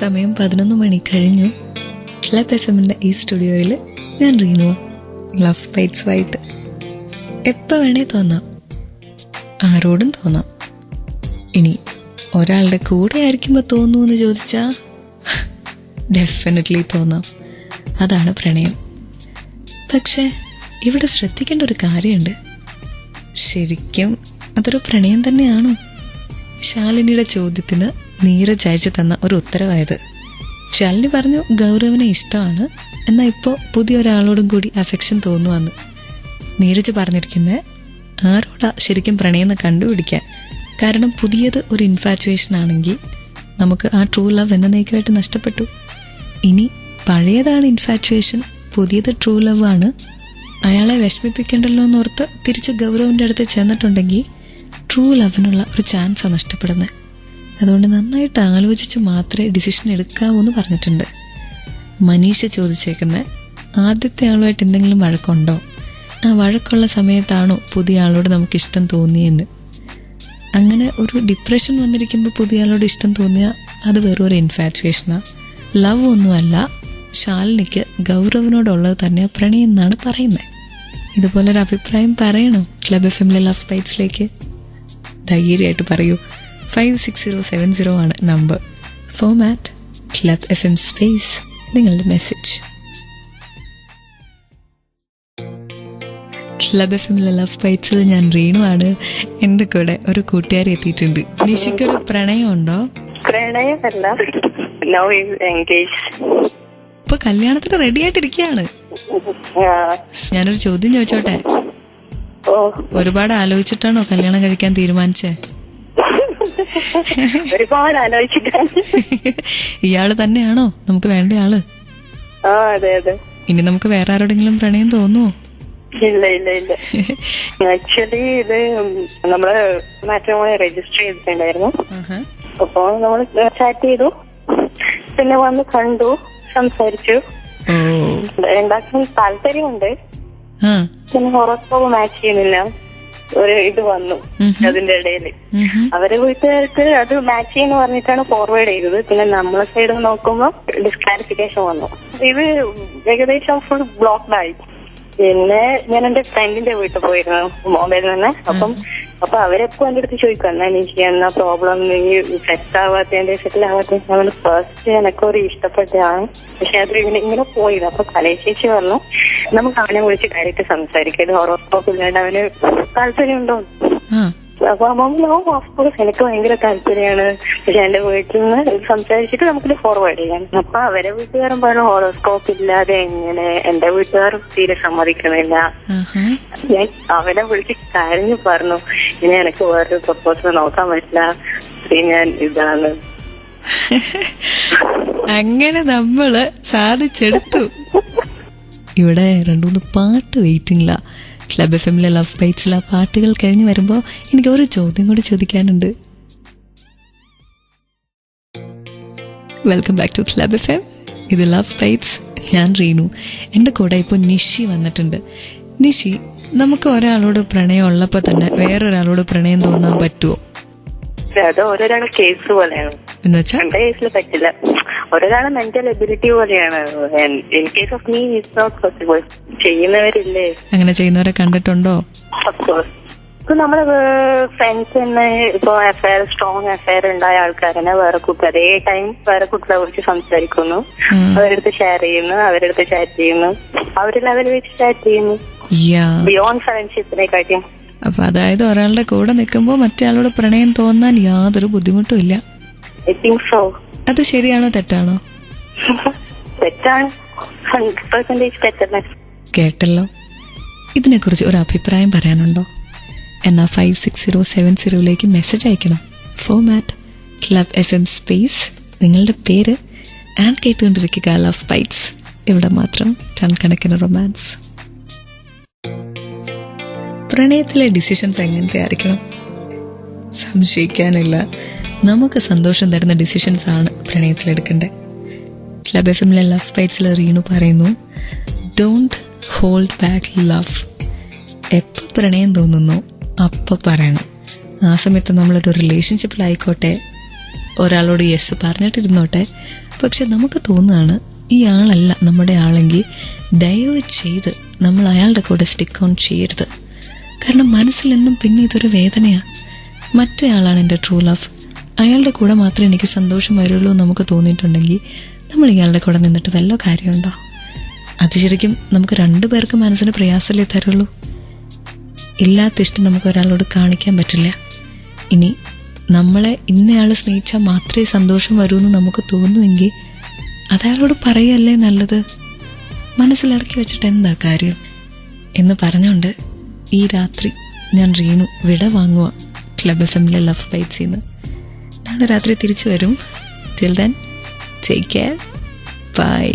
സമയം 11 മണി കഴിഞ്ഞു. ക്ലബ് FM-ന്റെ ഈ സ്റ്റുഡിയോയിൽ ഞാൻ റീനു. ലവ് ബൈറ്റ്സുമായിട്ട് എപ്പോൾ വേണേ തോന്നാം, ആരോടും തോന്നാം. ഇനി ഒരാളുടെ കൂടെ ആയിരിക്കുമ്പോൾ തോന്നുമെന്ന് ചോദിച്ചാൽ ഡെഫിനറ്റ്ലി തോന്നാം. അതാണ് പ്രണയം. പക്ഷെ ഇവിടെ ശ്രദ്ധിക്കേണ്ട ഒരു കാര്യമുണ്ട്. ശരിക്കും അതൊരു പ്രണയം തന്നെയാണോ? ശാലിനിയുടെ ചോദ്യത്തിന് നീരജ് അയച്ചു തന്ന ഒരു ഉത്തരവായത്. ശാലിനി പറഞ്ഞു ഗൗരവനെ ഇഷ്ടമാണ്, എന്നാൽ ഇപ്പോൾ പുതിയൊരാളോടും കൂടി അഫെക്ഷൻ തോന്നുവാന്ന്. നീരജ് പറഞ്ഞിരിക്കുന്നത് ആരോടാ ശരിക്കും പ്രണയം എന്ന് കണ്ടുപിടിക്കാൻ. കാരണം പുതിയത് ഒരു ഇൻഫാറ്റുവേഷൻ ആണെങ്കിൽ നമുക്ക് ആ ട്രൂ ലവ് എന്നേക്കുമായിട്ട് നഷ്ടപ്പെട്ടു. ഇനി പഴയതാണ് ഇൻഫാറ്റുവേഷൻ, പുതിയത് ട്രൂ ലവ് ആണ്. അയാളെ വിഷമിപ്പിക്കണ്ടല്ലോ എന്നോർത്ത് തിരിച്ച് ഗൗരവന്റെ അടുത്ത് ചെന്നിട്ടുണ്ടെങ്കിൽ ട്രൂ ലവിനുള്ള ഒരു ചാൻസാണ് നഷ്ടപ്പെടുന്നത്. അതുകൊണ്ട് നന്നായിട്ട് ആലോചിച്ച് മാത്രമേ ഡിസിഷൻ എടുക്കാവൂ എന്ന് പറഞ്ഞിട്ടുണ്ട്. മനീഷ ചോദിച്ചേക്കുന്ന ആദ്യത്തെ ആളുമായിട്ട് എന്തെങ്കിലും വഴക്കുണ്ടോ, ആ വഴക്കുള്ള സമയത്താണോ പുതിയ ആളോട് നമുക്ക് ഇഷ്ടം തോന്നിയെന്ന്. അങ്ങനെ ഒരു ഡിപ്രഷൻ വന്നിരിക്കുമ്പോൾ പുതിയ ആളോട് ഇഷ്ടം തോന്നിയാൽ അത് വെറും ഒരു ഇൻഫാറ്റുവേഷനാണ്, ലവ് ഒന്നുമല്ല. ശാലിനിക്ക് ഗൗരവനോടുള്ളത് തന്നെ പ്രണയം എന്നാണ് പറയുന്നത്. ഇതുപോലൊരു അഭിപ്രായം പറയണോ ക്ലബ് FM-ലെ ലവ് ബൈറ്റ്സിലേക്ക്? ധൈര്യമായിട്ട് പറയൂ. 56070 ആണ് number. Format club FM space നിങ്ങളുടെ മെസ്സേജ്. ക്ലബ് FM-ലെ ലവ് ബൈറ്റ്സിൽ ഞാൻ റീനു ആണ്. എന്റെ കൂടെ ഒരു കൂട്ടുകാരി എത്തിയിട്ടുണ്ട്. നിഷിക്കൊരു പ്രണയം ഉണ്ടോ? പ്രണയമല്ല, ഇപ്പൊ കല്യാണത്തിന് റെഡി ആയിട്ടിരിക്കുകയാണ്. ഞാനൊരു ചോദ്യം ചോദിച്ചോട്ടെ? ഒരുപാട് ആലോചിച്ചിട്ടാണോ കല്യാണം കഴിക്കാൻ തീരുമാനിച്ചേ? ഒരുപാട് ആലോചിച്ചിട്ടാണ്. ഇയാള് തന്നെയാണോ നമുക്ക് വേണ്ട ആള്? അതെ അതെ. ഇനി നമുക്ക് വേറെ ആരോടെങ്കിലും പ്രണയം തോന്നുവോ? ഇല്ല ഇല്ല ഇല്ല. ആക്ച്വലി ഇത് നമ്മള് മാട്രിമോണി രജിസ്റ്റർ ചെയ്തിട്ടുണ്ടായിരുന്നു. അപ്പൊ നമ്മള് ചാറ്റ് ചെയ്തു, പിന്നെ വന്ന് കണ്ടു, സംസാരിച്ചു. രണ്ടാൾക്കും താല്പര്യമുണ്ട്. പിന്നെ ഹൊറോസ്കോപ്പ് മാച്ച് ചെയ്യുന്നില്ല ഒരു ഇത് വന്നു അതിന്റെ ഇടയിൽ. അവരെ വീട്ടുകാർക്ക് അത് മാച്ച് ചെയ്യുന്ന പറഞ്ഞിട്ടാണ് ഫോർവേഡ് ചെയ്തത്. പിന്നെ നമ്മളെ സൈഡ് നോക്കുമ്പോ ഡിസ്ക്ലാരിഫിക്കേഷൻ വന്നു. ഇത് ഏകദേശം ഫുൾ ബ്ലോക്ക്ഡ് ആയി. പിന്നെ ഞാൻ എന്റെ ഫ്രണ്ടിന്റെ വീട്ടിൽ പോയിരുന്നു മൊബൈലിൽ നിന്ന്. അപ്പൊ അവരെപ്പോ എന്റെ അടുത്ത് ചോദിക്കും എന്നാ എനിക്ക് എന്നാ പ്രോബ്ലം, നീ സെറ്റ് ആവാത്തതിന്റെ സെറ്റിൽ ആവാത്ത. ഫസ്റ്റ് എനക്ക് ഒരു ഇഷ്ടപ്പെട്ടതാണ്, പക്ഷെ അത് ഇങ്ങനെ പോയത്. അപ്പൊ കലേശേച്ചി പറഞ്ഞു നമുക്ക് അവനെ വിളിച്ച് കാര്യമായിട്ട് സംസാരിക്കാം, ഇത് ഹൊറോസ്കോപ്പ് ഇല്ലാണ്ട് അവന് താല്പര്യമുണ്ടോ? അപ്പൊ ഓഫ്കോഴ്സ് എനിക്ക് ഭയങ്കര താല്പര്യമാണ്, പക്ഷെ എന്റെ വീട്ടിൽ നിന്ന് സംസാരിച്ചിട്ട് നമുക്കിത് ഫോർവേഡ് ചെയ്യാം. അപ്പൊ അവരെ വീട്ടുകാരും പറഞ്ഞു ഹോറോസ്കോപ്പ് ഇല്ലാതെ എങ്ങനെ, എന്റെ വീട്ടുകാരും തീരെ സമ്മതിക്കുന്നില്ല. ഞാൻ അവനെ വിളിച്ച് കരഞ്ഞു പറഞ്ഞു ഇനി എനിക്ക് വേറൊരു പ്രപ്പോസൽ നോക്കാൻ പറ്റില്ല, ഞാൻ ഇതാണ്. അങ്ങനെ നമ്മള് സാധിച്ചെടുത്തു. ഇവിടെ 2-3 പാട്ട് വെയിറ്റിംഗില്ല. ക്ലബ് FM-ലെ ലവ് ബൈറ്റ്സിൽ ആ പാട്ടുകൾ കഴിഞ്ഞ് വരുമ്പോൾ എനിക്ക് ഒരു ചോദ്യം കൂടി ചോദിക്കാനുണ്ട്. Welcome back to club FM. ഇത് ലവ് ബൈറ്റ്സ്. ഞാൻ റീനു. എൻ്റെ കൂടെ ഇപ്പോൾ നിഷി വന്നിട്ടുണ്ട്. നിഷി, നമുക്ക് ഒരാളോട് പ്രണയം ഉള്ളപ്പോൾ തന്നെ വേറൊരാളോട് പ്രണയം തോന്നാൻ പറ്റുമോ? അത് ഓരോരാളെ കേസ് പോലെയാണ്. എന്നുവെച്ചാൽ എന്റെ കേസിൽ പറ്റില്ല. ഒരാളെ മെന്റൽ എബിലിറ്റി പോലെയാണ്. In case of me it's not possible. ചെയ്യുന്നവരില്ലേ, അങ്ങനെ ചെയ്യുന്നവരെ കണ്ടിട്ടുണ്ടോ? ഓഫ്കോഴ്സ്. ഇപ്പൊ നമ്മള് ഫ്രണ്ട്സ് തന്നെ ഇപ്പൊ അഫയർ, സ്ട്രോങ് അഫയർ ഉണ്ടായ ആൾക്കാരെന്നെ വേറെ കുട്ടി അതേ ടൈം വേറെ കുട്ടികളെ കുറിച്ച് സംസാരിക്കുന്നു, അവരെടുത്ത് ഷെയർ ചെയ്യുന്നു, അവരെടുത്ത് ചാറ്റ് ചെയ്യുന്നു, അവര് ലെവൽ വെച്ച് ചാറ്റ് ചെയ്യുന്നു, ബിയോണ്ട് ഫ്രണ്ട്ഷിപ്പിനെ കാട്ടിയും. അപ്പൊ അതായത് ഒരാളുടെ കൂടെ നിൽക്കുമ്പോ മറ്റേ ആളോട് പ്രണയം തോന്നാൻ യാതൊരു ബുദ്ധിമുട്ടും ഇല്ല. I think so. അത് ശരിയാണോ തെറ്റാണോ? തെറ്റാണ്. 100% തെറ്റല്ലേ. കേട്ടല്ലോ. ഇതിനെക്കുറിച്ച് ഒരു അഭിപ്രായം പറയാനുണ്ടോ? എന്നാ 56070 മെസ്സേജ് അയക്കണം. ഫോമാറ്റ് ക്ലബ് FM സ്പേസ് നിങ്ങളുടെ പേര് ആൻഡ് കേട്ടുകൊണ്ടിരിക്കുക ലവ് ബൈറ്റ്സ്. ഇവിടെ മാത്രം ടൺ കണക്കിന് റൊമാൻസ്. പ്രണയത്തിലെ ഡിസിഷൻസ് എങ്ങനത്തെ ആയിരിക്കണം? സംശയിക്കാനില്ല, നമുക്ക് സന്തോഷം തരുന്ന ഡിസിഷൻസ് ആണ് പ്രണയത്തിലെടുക്കേണ്ടത്. ക്ലബ് FM-ലെ ലവ് ബൈറ്റ്സിൽ റീനു പറയുന്നു, ഡോണ്ട് ഹോൾഡ് ബാക്ക് ലവ്. എപ്പോൾ പ്രണയം തോന്നുന്നു അപ്പോൾ പറയണം. ആ സമയത്ത് നമ്മളൊരു റിലേഷൻഷിപ്പിലായിക്കോട്ടെ ഒരാളോട് യെസ് പറഞ്ഞിട്ടിരുന്നോട്ടെ, പക്ഷെ നമുക്ക് തോന്നുകയാണ് ഈ ആളല്ല നമ്മുടെ ആളെങ്കിൽ ദയവ് ചെയ്ത് നമ്മൾ അയാളുടെ കൂടെ സ്റ്റിക്ക് ഓൺ ചെയ്യരുത്. കാരണം മനസ്സിലെന്നും പിന്നെ ഇതൊരു വേദനയാണ്. മറ്റേ ആളാണ് എൻ്റെ ട്രൂ ലവ്, അയാളുടെ കൂടെ മാത്രമേ എനിക്ക് സന്തോഷം വരുള്ളൂ എന്ന് നമുക്ക് തോന്നിയിട്ടുണ്ടെങ്കിൽ നമ്മൾ ഇയാളുടെ കൂടെ നിന്നിട്ട് വല്ല കാര്യമുണ്ടോ? അത് ശരിക്കും നമുക്ക് രണ്ടുപേർക്ക് മനസ്സിന് പ്രയാസമല്ലേ തരുള്ളൂ. ഇല്ലാത്ത ഇഷ്ടം നമുക്ക് ഒരാളോട് കാണിക്കാൻ പറ്റില്ല. ഇനി നമ്മളെ ഇന്നയാൾ സ്നേഹിച്ചാൽ മാത്രമേ സന്തോഷം വരൂ എന്ന് നമുക്ക് തോന്നുമെങ്കിൽ അതയാളോട് പറയല്ലേ നല്ലത്. മനസ്സിലടക്കി വെച്ചിട്ട് എന്താ കാര്യം എന്ന് പറഞ്ഞുകൊണ്ട് ഈ രാത്രി ഞാൻ റീനു വിട വാങ്ങുക ക്ലബ് FM-ലെ ലവ് ബൈറ്റ്സിന്ന്. നാളെ രാത്രി തിരിച്ചു വരും. Till then take care, by.